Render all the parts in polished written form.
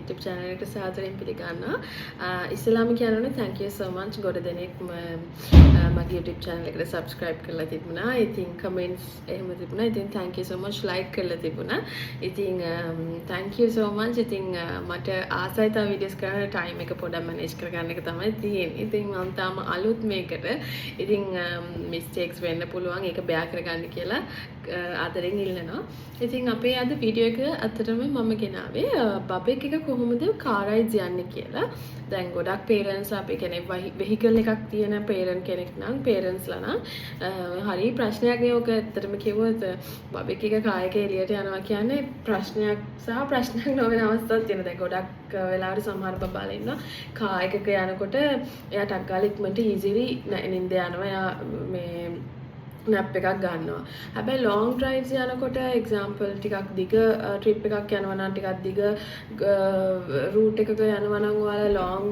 YouTube channel එකට සාදරයෙන් පිළිගන්නවා. ඉස්සෙල්ලාම කියනවනේ thank you so much ගොඩ දෙනෙක් මගේ YouTube channel එකට subscribe කරලා තිබුණා. ඉතින් comments එහෙම තිබුණා. ඉතින් thank you so much like කරලා තිබුණා. ඉතින් thank you so much. ඉතින් මට ආසයි තව videos කරන්න time එක පොඩ්ඩක් manage කරගන්න එක තමයි තියෙන්නේ. ඉතින් මම තාම අලුත් මේකට. ඉතින් mistakes වෙන්න පුළුවන්. ඒක bear කරගන්න කියලා ආදරෙන් ඉල්ලනවා. ඉතින් අපේ අද වීඩියෝ එක අතරම මම ගෙනාවේ බබෙක් එක කොහොමද car rides යන්නේ කියලා. දැන් ගොඩක් parents අපි කෙනෙක් vehicle එකක් තියෙන parent කෙනෙක් නම් parents ලා නම් හරි ප්‍රශ්නයක් නේ ඔක ඇත්තටම කිව්වොත් බබෙක් එක car එකේ එළියට යනවා කියන්නේ ප්‍රශ්නයක් සහ ප්‍රශ්නයක් නොවන අවස්ථාවක් තියෙනවා. දැන් ගොඩක් වෙලාවට සමහර බබාලා ඉන්නවා car එකක යනකොට එයා ටක් ගාලා ඉක්මනට easily නින්ද යනවා. එයා මේ nap එකක් ගන්නවා. හැබැයි long drives යනකොට example ටිකක් දිග trip එකක් යනවා නම් ටිකක් දිග route එකක යනවා නම් ඔයාලා long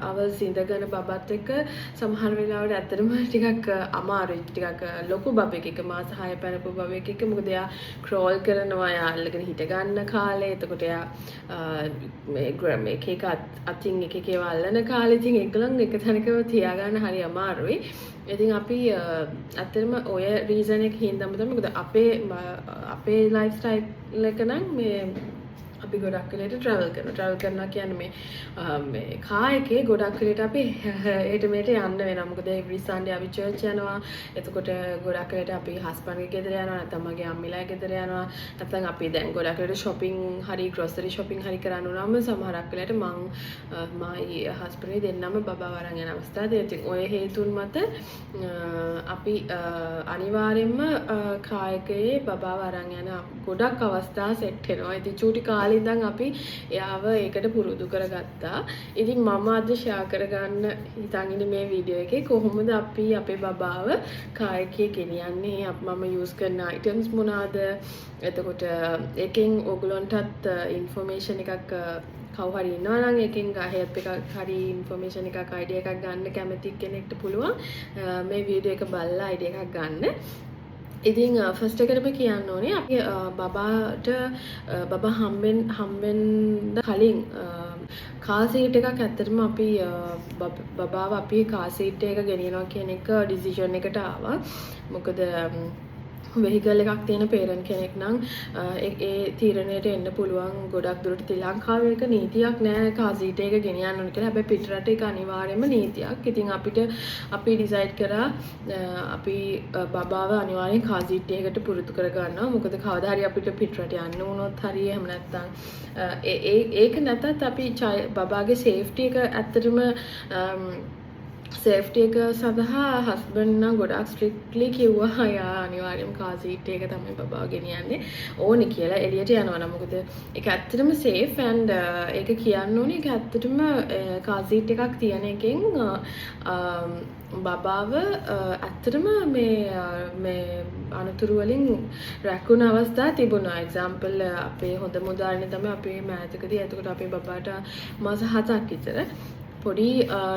hours ඉඳගෙන බබත් එක්ක සමහර වෙලාවට ඇත්තටම ටිකක් අමාරුයි. ටිකක් ලොකු බබෙක් එක මාස 6 පැනපු බබෙක් එක මොකද එයා crawl කරනවා එයා අල්ලගෙන හිට ගන්න කාලේ. එතකොට එයා මේ එක අතින් එක ඒවා අල්ලන කාලේ ඉතින් ඒකලන් එක තැනකව තියාගන්න හරි අමාරුයි. ඉතින් අපි ඇත්තටම ඔය රීසන් එක හින්දාම තමයි මොකද අපේ ලයිෆ් ස්ටයිල් එක නම් මේ අපි ගොඩක් වෙලට travel කරනවා කියන්නේ මේ car එකේ ගොඩක් වෙලට අපි හෙට මෙහෙට යන්න වෙනවා. මොකද every Sunday අපි church යනවා. එතකොට ගොඩක් වෙලට අපි husband ගේ ගෙදර යනවා. නැත්නම් මගේ අම්මිලා ගෙදර යනවා. නැත්නම් අපි දැන් ගොඩක් වෙලට shopping හරි grocery shopping හරි කරන්න උනම සමහරක් වෙලට මයි husband දෙන්නම බබා වරන් යන අවස්ථා තියෙනවා. ඉතින් ඔය හේතුන් මත අපි අනිවාර්යයෙන්ම car එකේ බබා වරන් යන ගොඩක් අවස්ථා set වෙනවා. ඉතින් චූටි කාලේ ඉඳන් අපි එයාව ඒකට පුරුදු කරගත්තා. ඉතින් මම අද ෂෙයා කරගන්න හිතන් ඉන්නේ මේ වීඩියෝ එකේ කොහොමද අපි අපේ බබාව car එකේ ගෙනියන්නේ. මම use කරන items මොනවාද. එතකොට එකෙන් ඔයගලන්ටත් information එකක් කවුරු හරි ඉන්නවා නම් එකෙන් help එකක් හරි information එකක් idea එකක් ගන්න කැමති කෙනෙක්ට පුළුවන් මේ වීඩියෝ එක බලලා idea එකක් ගන්න. ඉතින් ෆස්ට් එකටම කියන්න ඕනේ අපි බබාට බබා හම්බෙන්න කලින් කාර් සීට් එකක් ඇත්තටම අපි බබාව අපි කාර් සීට් එක ගෙනියනවා කියන එක ඩිසිෂන් එකට ආවා. මොකද vehicle එකක් තියෙන parent කෙනෙක් නම් ඒ තීරණයට එන්න පුළුවන් ගොඩක් දුරට ලංකාවේ එක නීතියක් නෑ car seat එක ගෙනියන්න ඕන කියලා. හැබැයි පිට රට එක අනිවාර්යයෙන්ම නීතියක්. ඉතින් අපි decide කරා අපි බබාව අනිවාර්යෙන් car seat එකකට පුරුදු කර ගන්නවා. මොකද කවදා හරි අපිට පිට රට යන්න වුණොත් හරි එහෙම නැත්නම් ඒක නැතත් අපි බබාගේ safety එක ඇත්තටම සේෆ්ටි එක සඳහා හස්බන්ඩ් නම් ගොඩක් ස්ට්‍රික්ට්ලි කිව්වා යා අනිවාර්යයෙන්ම කාර් සීට් එක තමයි බබාව ගෙනියන්නේ ඕනේ කියලා එළියට යනවා නම්. මොකද ඒක ඇත්තටම සේෆ් and ඒක කියන්න ඕනේ ඒක ඇත්තටම කාර් සීට් එකක් තියෙන එකෙන් බබාව ඇත්තටම මේ අනතුරු වලින් රැකුණ අවස්ථා තිබුණා. එක්සැම්පල් අපේ හොඳම උදාහරණය තමයි අපේ මෑතකදී එතකොට අපේ බබාට මාස 7ක් විතර පොඩි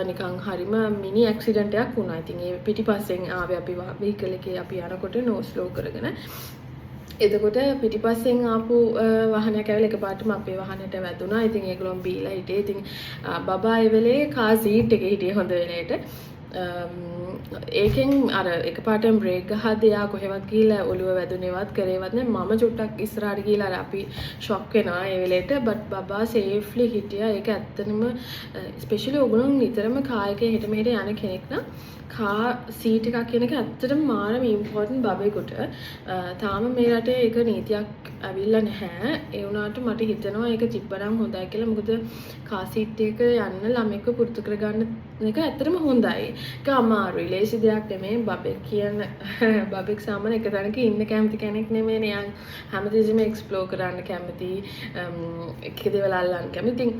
නිකන් හරිම මිනි ඇක්සිඩන්ට් එකක් වුණා. ඉතින් ඒ පිටිපස්සෙන් ආවේ අපි vehicle එකේ අපි යනකොට no slow කරගෙන. එතකොට පිටිපස්සෙන් ආපු වාහනයක් ඇවිල්ලා එකපාරටම අපේ වාහනයට වැදුනා. ඉතින් ඒගොල්ලෝ බීලා හිටියේ. ඉතින් බබා ඒ වෙලේ කාර් සීට් එකේ හිටියේ හොඳ වෙලේට. ඒකෙන් අර එකපාරටම බ්‍රේක් ගහද්දී යා කොහෙවත් ගිහිල්ලා ඔළුව වැදුනේවත් කරේවත් නෑ. මම චුට්ටක් ඉස්සරහට ගිහිල්ලා අර අපි ෂොක් වෙනවා ඒ වෙලේට. බට් බබා සේෆ්ලි හිටියා. ඒක ඇත්තටම ස්පෙෂලි ඔයගොල්ලෝ නිතරම කාර් එකේ හිට මෙහෙට යන කෙනෙක් නම් කාර් සීට් එකක් කියන එක ඇත්තටම මාරම ඉම්පෝටන්ට් බබෙකුට. තාම මේ රටේ ඒක නීතියක් ඇවිල්ලා නැහැ. ඒ වුණාට මට හිතෙනවා ඒක තිබ්බනම් හොඳයි කියලා. මොකද කාර් සීට් එක යන්න ළමෙක්ව පුරුදු කරගන්න එක ඇත්තටම හොඳයි. ඒක අමාරුයි. ලේසි දෙයක් නෙමෙයි. බබෙක් සාමාන්‍ය එක තැනක ඉන්න කැමති කෙනෙක් නෙමෙයිනේ. යා හැමතිස්සෙම එක්ස්ප්ලෝර් කරන්න කැමති. එක දේවල් අල්ලන්න කැමති.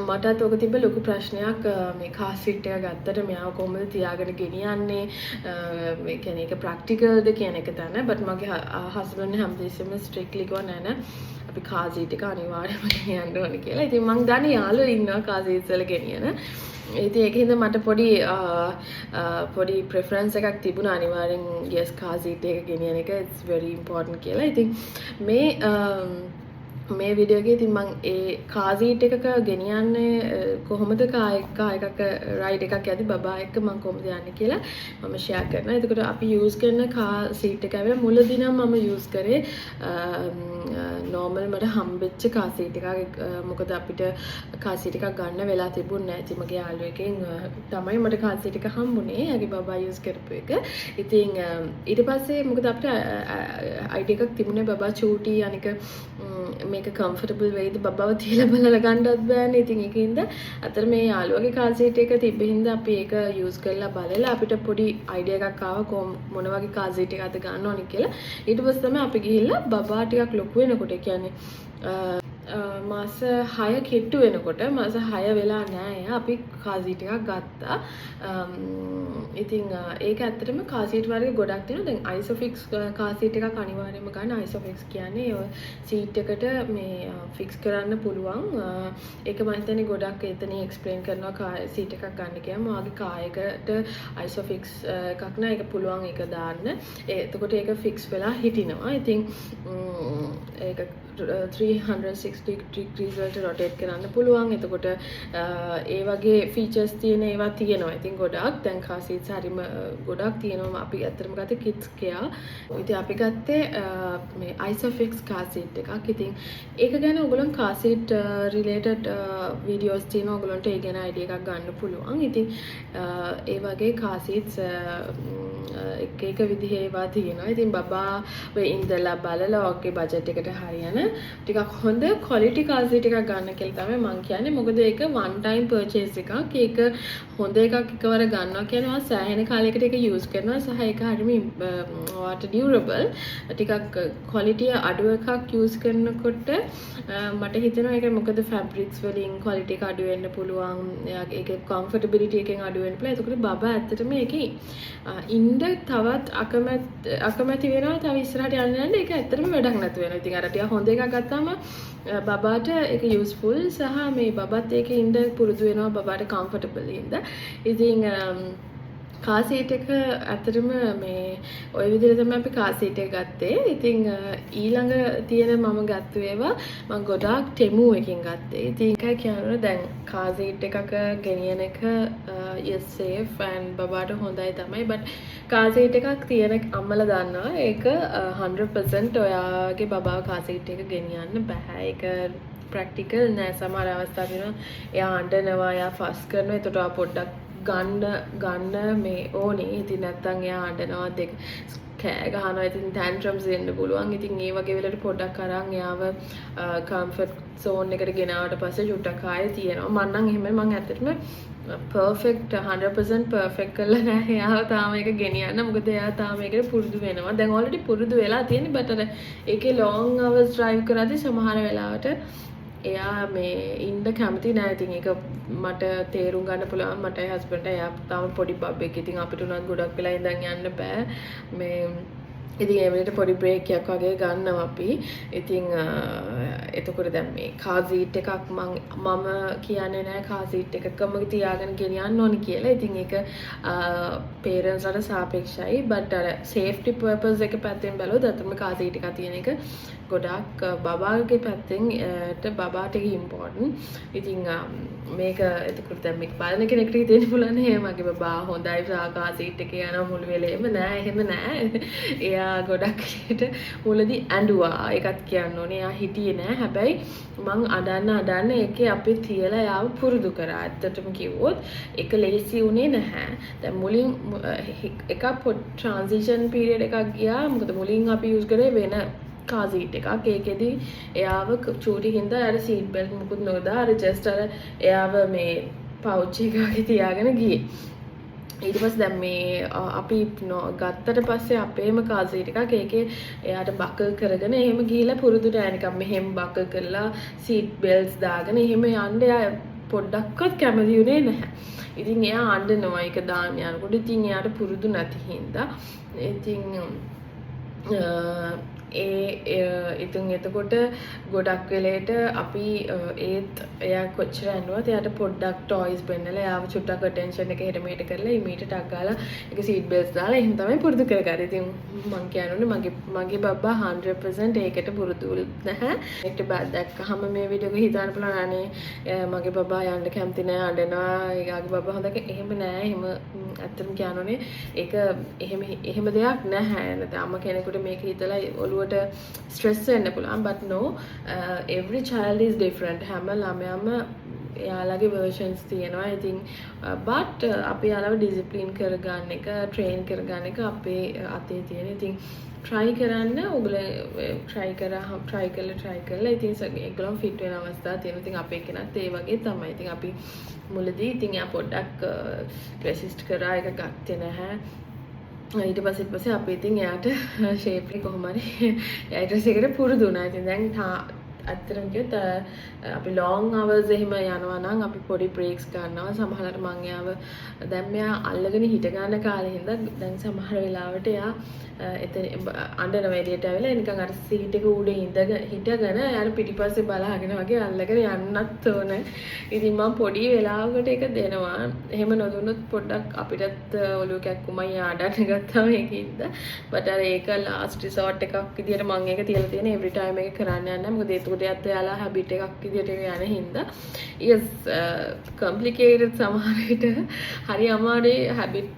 මටත් ඔක තිබ්බ ලොකු ප්‍රශ්නයක් මේ කාර් සීට් එක ගත්තට මෙයාව කොහොමද තියාගෙන ගෙනියන්නේ මේ කියන්නේ ඒක ප්‍රැක්ටිකල්ද කියන එක තන. බට් මගේ හස්බන්ඩ් හැමතිස්සෙම ස්ට්‍රික්ට්ලි කිව්වා නෑ අපි කාර් සීට් එක අනිවාර්යයෙන්ම ගෙනියන්න ඕනේ කියලා. ඉතින් මං දන්නේ යාළුවෝ ඉන්නවා කාර් සීට්ස් වල ගෙනියන. ඉතින් ඒකින්ද මට පොඩි ප්‍රෙෆරන්ස් එකක් තිබුණා අනිවාර්යෙන් yes කාර් සීට් එක ගෙනියන එක it's very important කියලා. ඉතින් මේ මේ වීඩියෝ එකේ ඉතින් මම ඒ කාර් සීට් එකක ගෙනියන්නේ කොහොමද කාර් එකක රයිඩ් එකක් යද්දි බබා එක්ක මම කොහොමද යන්නේ කියලා මම ෂෙයා කරනවා. එතකොට අපි යූස් කරන කාර් සීට් එක ඇවිල්ලා මුලදී නම් මම යූස් කරේ නෝමල් මට හම්බෙච්ච කාර් සීට් එකක්. මොකද අපිට කාර් සීට් එකක් ගන්න වෙලා තිබුණේ නැහැ. ඉතින් මගේ යාළුවෙක්ගෙන් තමයි මට කාර් සීට් එක හම්බුනේ. එයාගේ බබා යූස් කරපු එක. ඉතින් ඊට පස්සේ මොකද අපිට අයිඩියා එකක් තිබුණේ බබා චූටි අනික මේක කම්ෆර්ටබල් වෙයිද බබාව තියලා බලලා ගන්නවත් බෑනේ. ඉතින් ඒකින්ද අතර මේ යාළුවගේ කාර් සීට් එක තිබ්බින්ද අපි ඒක යූස් කරලා බලලා අපිට පොඩි අයිඩියා එකක් ආවා මොන වගේ කාර් සීට් එකක්ද ගන්න ඕනේ කියලා. ඊට පස්සේ තමයි අපි ගිහිල්ලා බබා ටිකක් ලොකු වෙනකොට කියන්නේ මාස 6 කිට්ටු වෙනකොට මාස 6 වෙලා නෑ අපි කාර් සීට් එකක් ගත්තා. ඉතින් ඒක ඇත්තටම කාර් සීට් වර්ග ගොඩක් තියෙනවා. දැන් අයිසොෆික්ස් කාර් සීට් එකක් අනිවාර්යයෙන්ම ගන්න. අයිසොෆික්ස් කියන්නේ ඔය සීට් එකට මේ ෆික්ස් කරන්න පුළුවන්. ඒක මම හිතන්නේ ගොඩක් එතනින් එක්ස්ප්ලেইন කරනවා කාර් සීට් එකක් ගන්න කියම ඔයාගේ කායකට අයිසොෆික්ස් එකක් නෑ. ඒක පුළුවන් ඒක දාන්න. එතකොට ඒක ෆික්ස් වෙලා හිටිනවා. ඉතින් ඒක 360 degrees වලට rotate කරන්න පුළුවන්. එතකොට ඒ වගේ features තියෙන ඒවා තියෙනවා. ඉතින් ගොඩක් දැන් car seats හරිම ගොඩක් තියෙනවා. අපි ඇත්තටම ගත්තේ kids care. ඉතින් අපි ගත්තේ මේ Isofix car seat එකක්. ඉතින් ඒක ගැන ඔයගොල්ලෝ car seat related videos තියෙනවා. ඔයගොල්ලන්ට ඒ ගැන idea එකක් ගන්න පුළුවන්. ඉතින් ඒ වගේ car seats එක විදිහේ ඒවා තියෙනවා. ඉතින් බබා වෙ ඉඳලා බලලා ඔගේ බජට් එකට හරියන ටිකක් හොඳ quality car seat එකක් ගන්න කියලා තමයි මම කියන්නේ. මොකද ඒක one time purchase එකක්. ඒක හොඳ එකක් එකවර ගන්නවා කියනවා සෑහෙන කාලයකට ඒක use කරනවා සහ ඒක හරියම water durable. ටිකක් quality අඩු එකක් use කරනකොට මට හිතෙනවා ඒක මොකද fabrics වලින් quality එක අඩු වෙන්න පුළුවන්. ඒක comfortability එකෙන් අඩු වෙන්න පුළුවන්. ඒකට බබා ඇත්තටම ඒකේ ඉන්න තවත් අකමැති වෙනවා. තව ඉස්සරහට යන්න ඒක ඇත්තටම වැඩක් නැතු වෙනවා. ඉතින් අර ටික හොඳ එකක් ගත්තාම බබාට ඒක යූස්ෆුල් සහ මේ බබත් ඒකේ ඉන්න පුරුදු වෙනවා. බබාට කම්ෆර්ටබල් ඉන්න. ඉතින් car seat එක ඇත්තටම මේ ওই විදිහට තමයි අපි car seat එක ගත්තේ. ඉතින් ඊළඟ තියෙන මම ගත්ත ඒවා මම ගොඩාක් Temu එකකින් ගත්තේ. ඉතින් ඒකයි කියනවා දැන් car seat එකක ගෙනියන එක is safe and බබාට හොඳයි තමයි. but car seat එකක් තියෙන අම්මලා දන්නවා ඒක 100% ඔයාගේ බබාව car seat එක ගෙනියන්න බෑ. ඒක ප්‍රැක්ටිකල් නෑ. සමහර අවස්ථා තියෙනවා එයා අඬනවා, එයා ෆස් කරනවා. ඒකට පොඩ්ඩක් ගන්න මේ ඕනේ. ඉතින් නැත්තම් එයා අඬනවා දෙක කෑ ගහනවා. ඉතින් tantrums දෙන්න පුළුවන්. ඉතින් ඒ වගේ වෙලට පොඩ්ඩක් අරන් එයාව comfort zone එකට ගෙනාවට පස්සේ චුට්ටක් ආයෙ තියෙනවා. මම නම් එහෙම මම ඇත්තටම perfect 100% perfect කරලා නැහැ එයාව තාම ඒක ගෙනියන්න. මොකද එයා තාම ඒකට පුරුදු වෙනවා. දැන් already පුරුදු වෙලා තියෙන්නේ. but අර ඒකේ long hours drive කරද්දී සමහර වෙලාවට එයා මේ ඉන්න කැමති නෑ. ඉතින් ඒක මට තේරුම් ගන්න පුළුවන්. මටයි හස්බන්ඩ්ට එයා තාම පොඩි බබ්බෙක්. ඉතින් අපිට උනත් ගොඩක් වෙලා ඉඳන් යන්න බෑ. මේ ඉතින් ඒ වෙලේට පොඩි බ්‍රේක් එකක් වගේ ගන්නවා අපි. ඉතින් එතකොට දැන් මේ car seat එකක් මම කියන්නේ නෑ car seat එකකම තියාගෙන ගෙනියන්න ඕනි කියලා. ඉතින් ඒක parents වලට සාපේක්ෂයි. but අර safety purpose එක පැත්තෙන් බැලුවොත් අතම car seat එකක් තියෙන එක ගොඩක් බබාගේ පැත්තෙන් බබාට ඒක important. ඉතින් මේක එතකොට දැන් මේක බලන කෙනෙක්ට හිතෙන්න පුළුවන් නේ මගේ බබා හොඳයි car seat එකේ යන මුළු වෙලේම නෑ. එහෙම නෑ. එයා ගොඩක් මුලදී ඇඬුවා. ඒකත් කියන්න ඕනේ. එයා හිටියේ නෑ. හැබැයි මං අඬන්න ඒකේ අපි තියලා යාව පුරුදු කරා. ඇත්තටම කිව්වොත් ඒක ලේසි උනේ නැහැ. දැන් මුලින් එක transition period එකක් ගියා. මොකද මුලින් අපි use කරේ වෙන car seat එකක්. ඒකෙදි එයාව චූටි හින්දා අර seat belt මුකුත් නොදා අර just අර එයාව මේ pouch එකේ තියාගෙන ගියේ. ඊට පස්සේ දැන් මේ අපි ගත්තට පස්සේ අපේම car seat එකක් ඒකේ එයාට බකල් කරගෙන එහෙම ගිහිලා පුරුදුට යන නිකන් මෙහෙම බකල් කරලා seat belts දාගෙන එහෙම යන්න එයා පොඩ්ඩක්වත් කැමති උනේ නැහැ. ඉතින් එයා අඬනවා ඒක දාන්න යනකොට. ඉතින් එයාට පුරුදු නැති හින්දා ඉතින් ඉතින් එතකොට ගොඩක් වෙලේට අපි ඒත් එයා කොච්චර ඇඬුවත් එයාට පොඩ්ඩක් ටොයිස් පෙන්නලා එයාව චුට්ටක් අටෙන්ෂන් එක හෙට මෙහෙට කරලා ඉමීට ටක් ගාලා ඒක සීට් බෙල්ට්ස් දාලා එහෙම තමයි පුරුදු කරගන්නේ. ඉතින් මං කියන්නේ මගේ බබ්බා 100% ඒකට පුරුදු නැහැ. ඒකට දැක්කහම මේ වීඩියෝ එක හිතන්න පුළුවන් අනේ මගේ බබ්බා යන්න කැමති නෑ අඬනවා. එයාගේ බබ්බා හොඳක එහෙම නෑ. එහෙම ඇත්තටම කියනෝනේ ඒක එහෙම දෙයක් නැහැ. නැත්නම් අම්ම කෙනෙකුට මේක හිතලා ඔළුවට ස්ට්‍රෙස් වෙන්න පුළුවන්. but no every child is different. හැම ළමයාම එයාලගේ versions තියෙනවා. ඉතින් but අපි යාළුව ඩිසිප්ලින් කරගන්න එක, ට්‍රේන් කරගන්න එක අපේ අතේ තියෙන. ඉතින් try කරන්න ඔයගොල්ලෝ try කරලා ඉතින් ඒගොල්ලෝ fit වෙන අවස්ථා තියෙනවා. ඉතින් අපේ කෙනත් ඒ වගේ තමයි. ඉතින් අපි මුලදී ඉතින් යා පොඩ්ඩක් resist කරා එක ගත්තේ නැහැ. ඊට පස්සේ අපි ඉතින් එයාට shape එක කොහොම හරි එයා dress එකට පුරුදු වුණා. ඉතින් දැන් ඇත්තටම කිව්වොත් අපි long hours එහෙම යනවා නම් අපි පොඩි breaks ගන්නවා. සමහරවිට මං එයාව දැන් මෙයා අල්ලගෙන හිට ගන්න කාලේ හින්දා දැන් සමහර වෙලාවට එයා එතන අඬන වෙලෙට ඇවිල්ලා නිකන් අර සීට් එක උඩ හිටගෙන එයාට පිටිපස්සේ බලාගෙන වගේ අල්ලගෙන යන්නත් ඕන. ඉතින් මම පොඩි වෙලාවකට ඒක දෙනවා. එහෙම නොදුන්නොත් පොඩ්ඩක් අපිටත් ඔළුව කැක්කුමයි ආඩන්න ගත්තා මේකින්ද. but අර ඒක last resort එකක් විදියට මම ඒක තියලා තියෙන every time එක කරන්න යන්නේ නැහැ. මොකද ඒකට යත් එයාලා habit එකක් විදියට යන හින්දා yes complicated සමහර විට හරි අමාරුයි habit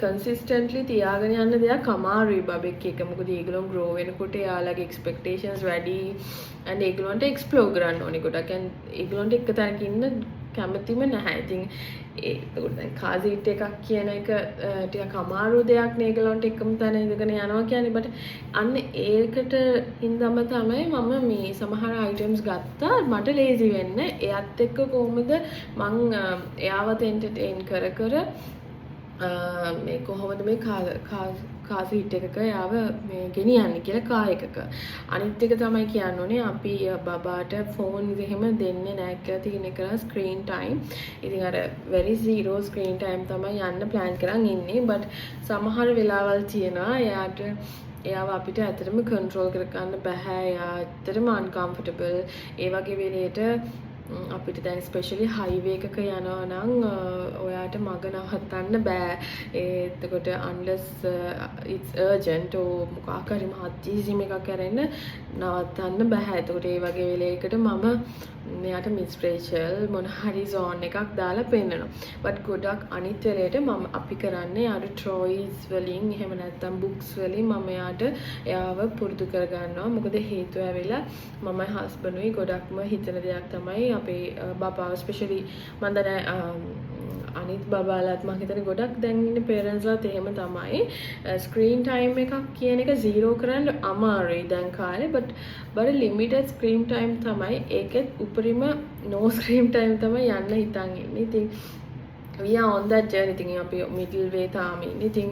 consistently තියාගෙන යන්න දෙයක් අමාරුයි බබෙක් එක. මොකද ඒගොල්ලෝ grow වෙනකොට එයාලගේ expectations වැඩි and ඒගොල්ලන්ට explore කරන්න ඕනේ ගොඩක්. and ඒගොල්ලන්ට එක තැනක ඉන්න කැමතිම නැහැ. ඉතින් ඒකට දැන් කාර් සීට් එකක් කියන එක ටිකක් අමාරු දෙයක් නේ ඒගොල්ලන්ට එකම තැන ඉඳගෙන යනවා කියන්නේ. but අන්න ඒකට හින්දාම තමයි මම මේ සමහර items ගත්තා මට lazy වෙන්න. එයාත් එක්ක කොහොමද මං එයාවත් entertain කර මේ කොහොමද මේ කාර් සීට් එකක යාව මේ ගෙනියන්නේ කියලා කාර් එකක. අනිත් එක තමයි කියන්න ඕනේ අපි බබාට ෆෝන්ස් එහෙම දෙන්නේ නැහැ කියලා තියෙන එක ස්ක්‍රීන් ටයිම්. ඉතින් අර very zero screen time තමයි යන්න plan කරන් ඉන්නේ. but සමහර වෙලාවල් තියෙනවා එයාව අපිට ඇත්තටම control කරගන්න බෑ. එයා ඇත්තටම uncomfortable. ඒ වගේ වෙලේට අපිට දැන් ස්පෙෂලි හයිවේ එකක යනවා නම් ඔයාට මග නවත්තන්න බෑ. එතකොට unless it's urgent or මොකක් හරි මහත්ජීසිම එකක් කරන්න නවත්තන්න බෑ. එතකොට ඒ වගේ වෙලයකට මම මෙයාට මිස් රේචල් මොන හරි zone එකක් දාලා පෙන්නනවා. but ගොඩක් අනිත් වෙලේට අපි කරන්නේ අර toys වලින් එහෙම නැත්නම් books වලින් මම එයාව පුරුදු කරගන්නවා. මොකද හේතුව ඇවිල්ලා මමයි හස්බන්ඩ්ුයි ගොඩක්ම හිතන දෙයක් තමයි අපේ බබාව ස්පෙෂලි මම දැන් අනිත් බබාලාත් මම හිතන්නේ ගොඩක් දැන් ඉන්නේ පේරන්ට්ස්ලාත් එහෙම තමයි. ස්ක්‍රීන් ටයිම් එකක් කියන එක zero කරන්න අමාරුයි දැන් කාලේ. but limited screen time තමයි. ඒකෙත් උපරිම no screen time තමයි යන්න හිතන් ඉන්නේ. ඉතින් we are on that journey. ඉතින් අපි middle way තාම ඉන්නේ. ඉතින්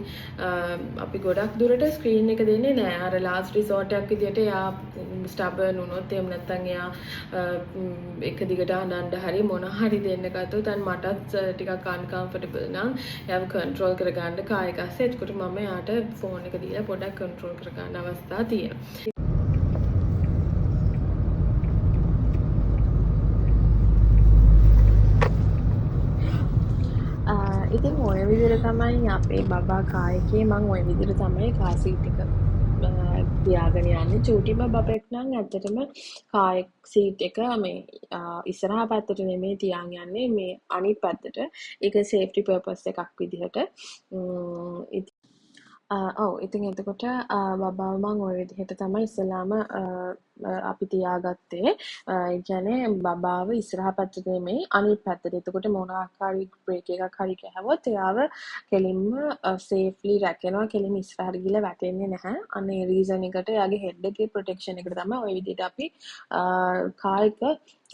අපි ගොඩක් දුරට screen එක දෙන්නේ නැහැ. අර last resort එකක් විදියට යා stubborn වුණොත් එහෙම නැත්නම් යා එක දිගට අඬන්න හරි මොන හරි දෙන්න ගත්තොත් දැන් මටත් ටිකක් uncomfortable නම් එයාව control කරගන්න කායික අස්සේ. ඒකට මම යාට phone එක දීලා පොඩ්ඩක් control කරගන්න අවස්ථා තියෙනවා. ඉතින් ඔය විදිහට තමයි අපේ බබා කායකේ මම ඔය විදිහට තමයි කාර් සීට් එක තියාගෙන යන්නේ. චූටි බබෙක් නම් ඇත්තටම කාර් සීට් එක මේ ඉස්සරහා පැත්තට නෙමෙයි තියාන් යන්නේ මේ අනිත් පැත්තට. ඒක සේෆ්ටි පර්පස් එකක් විදිහට. ඉතින් එතකොට බබාව මම ওই විදිහට තමයි ඉස්සලාම අපි තියාගත්තේ. ඒ කියන්නේ බබාව ඉස්සරහා පැත්තට නෙමෙයි අනිත් පැත්තට. එතකොට මොනවා හරි බ්‍රේක් එකක් හරි ගැහුවොත් එයාව කෙලින්ම සේෆ්ලි රැකෙනවා. කෙලින්ම ඉස්සරහට ගිහලා වැටෙන්නේ නැහැ. අනේ රීසන් එකට එයාගේ හෙඩ් එකේ ප්‍රොටෙක්ෂන් එකට තමයි ওই විදිහට අපි කාර් එක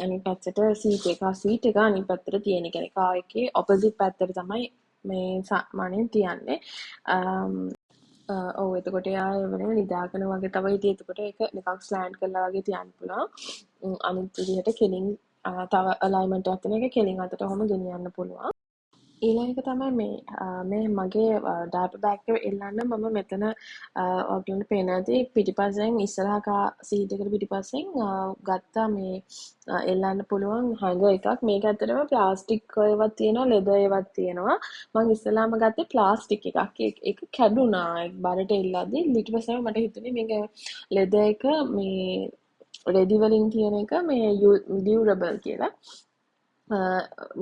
අනිත් පැත්තට සීට් එක අනිත් පැත්තට තියෙන. කියන්නේ කාර් එකේ ඔපොසිට් පැත්තට තමයි මේ සාමාන්‍යයෙන් තියන්නේ. එතකොට එයා වෙන නිදාගෙන වගේ තමයි ඉතින් එතකොට ඒක නිකන් ස්ලෑන්ඩ් කරලා වගේ තියන්න පුළුවන්. අනිත් විදිහට කෙලින් තව අලයින්මන්ට් එකක් තියෙන එක කෙලින් අතට ඔහොම ගෙනියන්න පුළුවන්. ඊළඟ එක තමයි මේ මගේ ඩාටා බෑග් එක එල්ලන්න මම මෙතන ඔයගලන්ට පේන ඇති පිටිපස්සෙන් ඉස්සරහා සීට් එකට පිටිපස්සෙන් ගත්තා මේ එල්ලන්න පුළුවන් හැඟර් එකක්. මේක ඇත්තටම ප්ලාස්ටික් ඒවත් තියෙනවා ලෙදර් ඒවත් තියෙනවා. මම ඉස්සෙල්ලාම ගත්තේ ප්ලාස්ටික් එකක්. ඒක කැඩුනා බරට එල්ලද්දි. ඊට පස්සේ මට හිතුනේ මේක ලෙදර් එක මේ රෙදි වලින් තියෙන එක මේ ඩියුරබල් කියලා.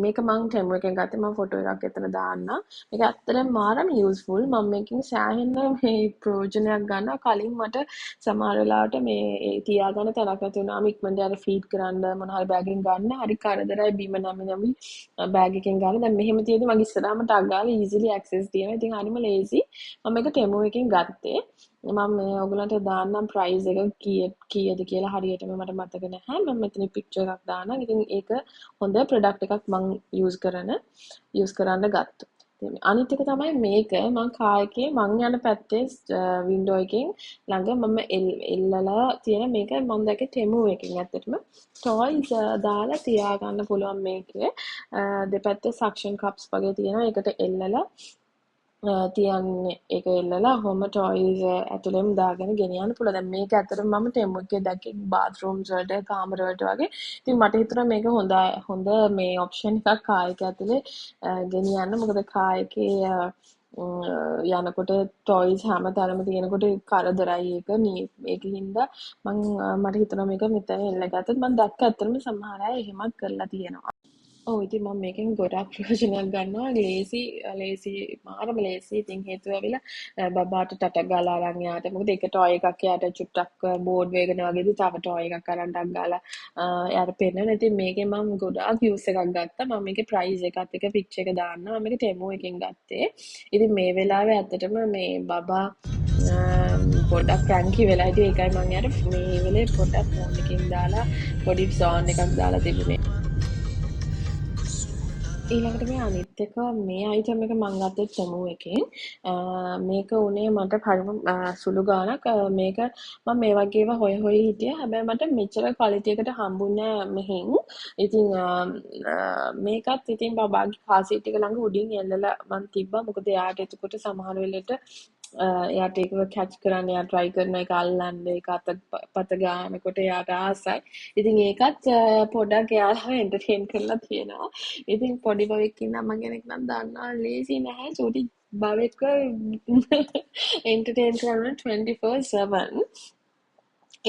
මේක මං ටෙමු එකෙන් ගත්තේ මම ෆොටෝ එකක් එතන දාන්නම්. මේක ඇත්තටම මාරම යූස්ෆුල්. මම මේකෙන් සෑහෙන මේ ප්‍රයෝජනයක් ගන්නවා. කලින් මට සමහර වෙලාවට මේ තියාගන්න තැනක් නැති වුණාම ඉක්මනට අර ෆීඩ් කරන්න මොන හරි බෑග් එකෙන් ගන්න හරි කරදරයි බිම නමි බෑග් එකෙන් ගන්න. දැන් මෙහෙම තියෙද්දි මගේ ඉස්සරහම ටග් ගාලා easily access තියෙනවා. ඉතින් හරිම lazy. මම මේක ටෙමු එකෙන් ගත්තේ. මම මේ ඔයගලන්ට දාන්නම් ප්‍රයිස් එක කීයද කියලා හරියටම මට මතක නැහැ. මම මෙතන පික්චර් එකක් දාන්නම්. ඉතින් ඒක හොඳ ප්‍රොඩක්ට් එකක් මං යූස් කරන්න ගත්තා. අනිත් එක තමයි මේක මං කාර් එකේ මං යන පැත්තේ වින්ඩෝ එකෙන් ළඟ මම එල්ලලා තියෙන මේක මම දැක්කේ ටෙමු එකෙන් ඇත්තටම ටොයිස් දාලා තියාගන්න පුළුවන් මේකේ දෙපැත්තේ සක්ෂන් කප්ස් වගේ තියෙනවා. ඒකට එල්ලලා තියන්නේ ඒක එල්ලලා හොම ටොයිස් ඇතුළෙම දාගෙන ගෙනියන්න පුළුවන්. දැන් මේක ඇත්තටම මම ටෙමු එකේ දැක්කේ බාත්රූම්ස් වලට කාමර වලට වගේ. ඉතින් මට හිතුණා මේක හොඳ මේ ඔප්ෂන් එකක් කාර් එක ඇතුලේ ගෙනියන්න. මොකද කාර් එකේ යනකොට ටොයිස් හැමතැනම තියෙනකොට කරදරයි ඒකින්ද මට හිතුණා මේක මෙතන එල්ලගත්තොත් මම දැක්ක ඇත්තටම සමහර අය එහෙමත් කරලා තියෙනවා. ඔව් ඉතින් මම මේකෙන් ගොඩක් ප්‍රයෝජනයක් ගන්නවා. ලේසි මාරම ලේසි. ඉතින් හේතුව ඇවිල්ලා බබාට ටටක් ගාලා අරන් යාට. මොකද එක ටොයි එකක් යාට චුට්ටක් බෝඩ් වේගන වගේදී තව ටොයි එකක් අරන් ටක් ගාලා යාට පෙන්නන. ඉතින් මේකෙන් මම ගොඩාක් යූස් එකක් ගත්තා. මම මේකේ ප්‍රයිස් එකත් එක පික්චර් එක දාන්නම්. මම මේක ටෙමු එකෙන් ගත්තේ. ඉතින් මේ වෙලාවේ ඇත්තටම මේ බබා පොඩ්ඩක් ක්‍රැන්කි වෙලා හිටියේ. ඒකයි මම යාට මේ වෙලේ පොඩ්ඩක් ෆෝන් එකෙන් දාලා පොඩි සෝන් එකක් දාලා තිබුණේ. ඊළඟට මේ අනිත් එක මේ අයිටම් එක මං ගත්තේ ටෙමු එකෙන්. මේක උනේ මට හරිම සුළු ගාණක්. මේක මම මේ වගේ ඒවා හොය හිටියා. හැබැයි මට මෙච්චර ක්වලිටි එකට හම්බුන්නේ නැහැ මෙහෙන්. ඉතින් මේකත් ඉතින් බබාගේ කාර් සීට් එක ළඟ උඩින් එල්ලලා මං තිබ්බා. මොකද එයාට එතකොට සමහර වෙලෙට එයාට ඒක කැච් කරන්න එයා try කරන එක අල්ලන්න ඒක පත ගන්නකොට එයාට ආසයි. ඉතින් ඒකත් පොඩක් එයාලා එන්ටර්ටේන් කරලා තියෙනවා. ඉතින් පොඩි බවෙක් ඉන්න අම්මා කෙනෙක් නම් දන්නවා ලේසි නැහැ චූටි බවෙක්ව එන්ටර්ටේන් කරන්න 24/7.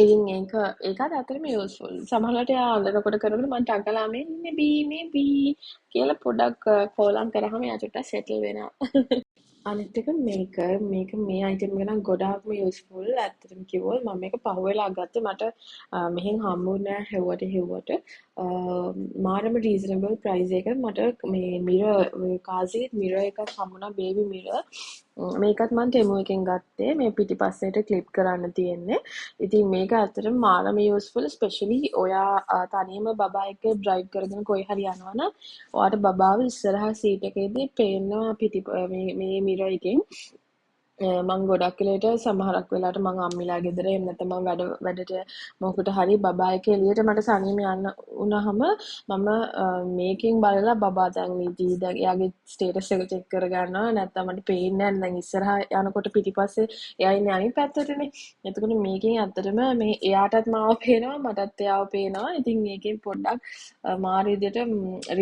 ඉතින් ඒකත් ඇත්තටම යූස්ෆුල්. සමහරවිට එයා අඬනකොට කරනකොට මම ටගලා මේ බී කියලා පොඩක් කෝලම් කරාම එයා චුට්ටක් සෙටල් වෙනවා. අනිත් එක මේක මේ අයිටම් එක නම් ගොඩාක්ම යූස්ෆුල්. ඇත්තටම කිව්වොත් මම මේක පහුවෙලා ගත්තේ මට මෙහෙන් හම්බුනේ නැහැ හෙව්වට. මාරම රීසනබල් ප්‍රයිස් එක මට මේ මිරර් කාර් සීට් මිරර් එකක් හම්බුණා බේබි මිරර්. මේකත් මම ටෙමු එකෙන් ගත්තේ. මේ පිටිපස්සේට ක්ලිප් කරන්න තියෙන්නේ. ඉතින් මේක ඇත්තටම මාරම යූස්ෆුල්. ස්පෙෂලි ඔයා තනියම බබා එක්ක ඩ්‍රයිව් කරගෙන කොයි හරි යනවනම් ඔයාට බබාව ඉස්සරහා සීට් එකේදී පේනවා මේ මිරර් එකෙන්. මං ගොඩක් වෙලට සමහරක් වෙලාවට මං අම්මිලා ගෙදර එහෙම නැත්නම් මං වැඩට මොකට හරි බබා එක්ක එළියට මට සනීම යන්න වුණාම මම මේකෙන් බලලා බබා දැන් ඉදී දැන් එයාගේ ස්ටේටස් එක චෙක් කර ගන්නවා. නැත්නම් මට පේන්නේ නැහැ දැන් ඉස්සරහා යනකොට පිටිපස්සේ එයා ඉන්නේ අනිත් පැත්තටනේ. එතකොට මේකෙන් ඇත්තටම මේ එයාටත් මාව පේනවා මටත් එයාව පේනවා. ඉතින් මේකෙන් පොඩ්ඩක් මාර විදියට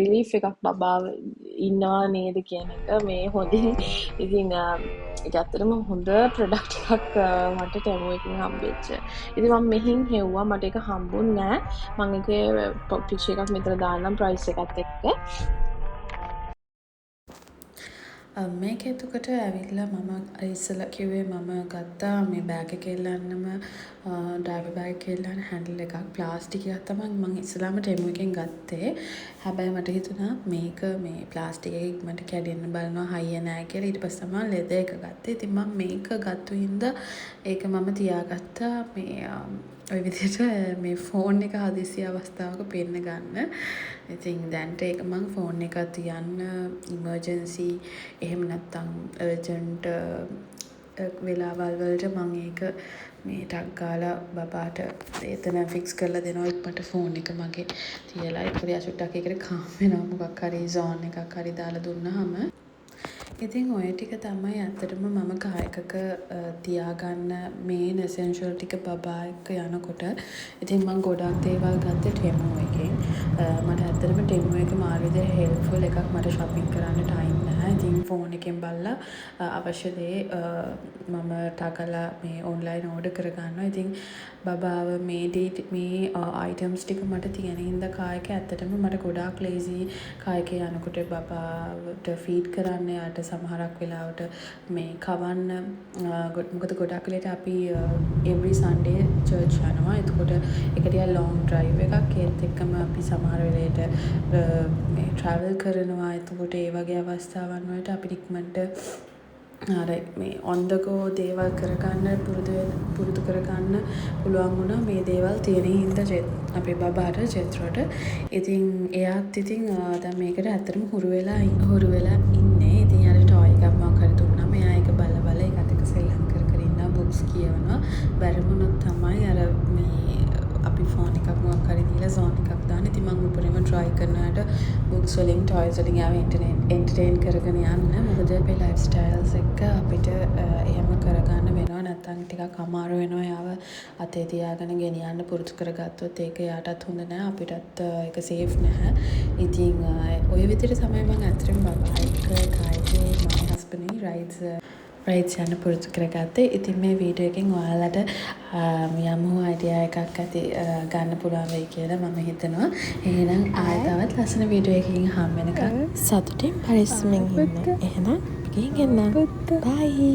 රිලීෆ් එකක් බබාව ඉන්නවා නේද කියන එක මේ හොඳින්. ඉතින් ඒක ඇත්තටම හොඳ ප්‍රොඩක්ට් එකක් මට ටෙමු එකෙන් හම්බෙච්ච. ඉතින් මම මෙහින් හෙව්වා මට ඒක හම්බුන්නේ නැහැ. මම ඒකේ පික්චර් එකක් මෙතන දාන්නම් ප්‍රයිස් එකත් එක්ක. මේක එතකොට ඇවිල්ලා මම ඉස්සෙල්ලා කිව්වේ මම ගත්තා මේ බෑග් එක එල්ලන්නම ඩ්‍රයිවර් බෑග් එක එල්ලන්න හැන්ඩල් එකක් ප්ලාස්ටික් එකක් තමයි මම ඉස්සෙල්ලාම ටෙමු එකෙන් ගත්තේ. හැබැයි මට හිතුණා මේක මේ ප්ලාස්ටික් එක ඉක්මනට කැඩෙන්න බලනවා හයිය නෑ කියලා. ඊට පස්සේ තමයි ලෙදර් එක ගත්තේ. ඉතින් මම මේක ගත්තු හින්දා ඒක මම තියාගත්තා මේ ඔය විදිහට මේ ෆෝන් එක හදිසි අවස්ථාවක පෙන්න ගන්න. ඉතින් දැන්ට ඒක මං ෆෝන් එක තියන්න ඉමර්ජන්සි එහෙම නැත්නම් අර්ජන්ට් වෙලාවල් වලට මම ඒක මේ ටක් ගාලා බබාට එතන ෆික්ස් කරලා දෙනවා ඉක්මනට ෆෝන් එක මගේ තියලා ඒක පොඩි අසුට්ටක් එකට කාම් වෙනවා මොකක් හරි zone එකක් හරි දාලා දුන්නාම ඉතින් ඔය ටික තමයි ඇත්තටම මම කායකක තියාගන්න මේන් එසෙන්ෂල් ටික බබා එක්ක යනකොට ඉතින් මම ගොඩක් දේවල් ගත්තේ ටෙමු එකෙන් මට ඇත්තටම ටෙමු එක මාර විදිහට හෙල්ප්ෆුල් එකක් මට shopping කරන්න ටයිම් නැහැ ඉතින් ෆෝන් එකෙන් බලලා අවශ්‍ය දේ මම ටකලා මේ ඔන්ලයින් ඕඩර් කරගන්නවා ඉතින් බබාව මේ අයිටම්ස් ටික මට තියෙන හින්දා කායක ඇත්තටම මට ගොඩාක් ලේසි කායකේ යනකොට බබාට ෆීඩ් කරන්න යාට සමහරක් වෙලාවට මේ කවන්න මොකද ගොඩක් වෙලට අපි every Sunday church යනවා එතකොට ඒක ටිකක් long drive එකක් ඒත් එක්කම අපි සමහර වෙලේට මේ travel කරනවා එතකොට ඒ වගේ අවස්ථාවන් වලට අපිට ඉක්මනට අර මේ on the go දේවල් කරගන්න පුරුදු කරගන්න පුළුවන් වුණා මේ දේවල් තියෙන හින්දා අපේ බබාට චෙත්‍රට ඉතින් එයාත් ඉතින් දැන් මේකට ඇත්තටම හුරු වෙලා ඉන්නේ ඉතින් යාට ටොයි එකක් මොකක් හරි දුන්නාම එයා ඒක බල ඒකත් එක්ක සෙල්ලම් කර ඉන්නවා බුක්ස් කියවනවා බැරිමුණොත් තමයි අර මේ අපි ෆෝන් එකක් මොකක් හරි දීලා zone එකක් දාන්න ඉතින් මම උපරිම try කරනවාට books වලින් toys වලින් ආව entertain කරගෙන යන්න මොකද අපේ lifestyles එක අපිට එහෙම කරගන්න වෙනවා නැත්නම් ටිකක් අමාරු වෙනවා යාව අතේ තියාගෙන ගෙනියන්න පුරුදු කරගත්තොත් ඒක යාටත් හොඳ නෑ අපිටත් ඒක safe නැහැ ඉතින් ඔය විදිහට තමයි මම අත්‍තරම බබා එක්ක කායිකේ my husband rides යන පුරුදු කරගත්තේ ඉතින් මේ වීඩියෝ එකෙන් ඔයාලට යමු අයිඩියා එකක් ඇති ගන්න පුළුවන් වෙයි කියලා මම හිතනවා එහෙනම් ආයෙ තවත් ලස්සන වීඩියෝ එකකින් හම් වෙනකන් සතුටින් පරිස්සමෙන් ඉන්න එහෙනම් ගිහින් එන්න බයි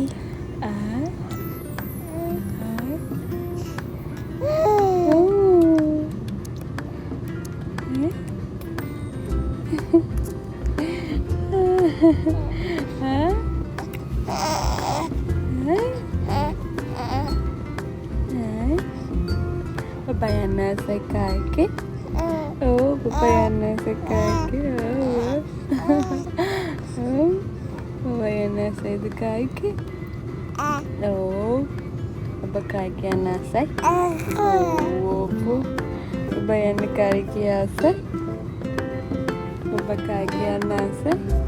Bayana sekaki. Oh, bayana sekaki. Oh, bayana sekaki. Oh, bakaki anasai. Oh, bayana kari kiasa. Bakaki anasai.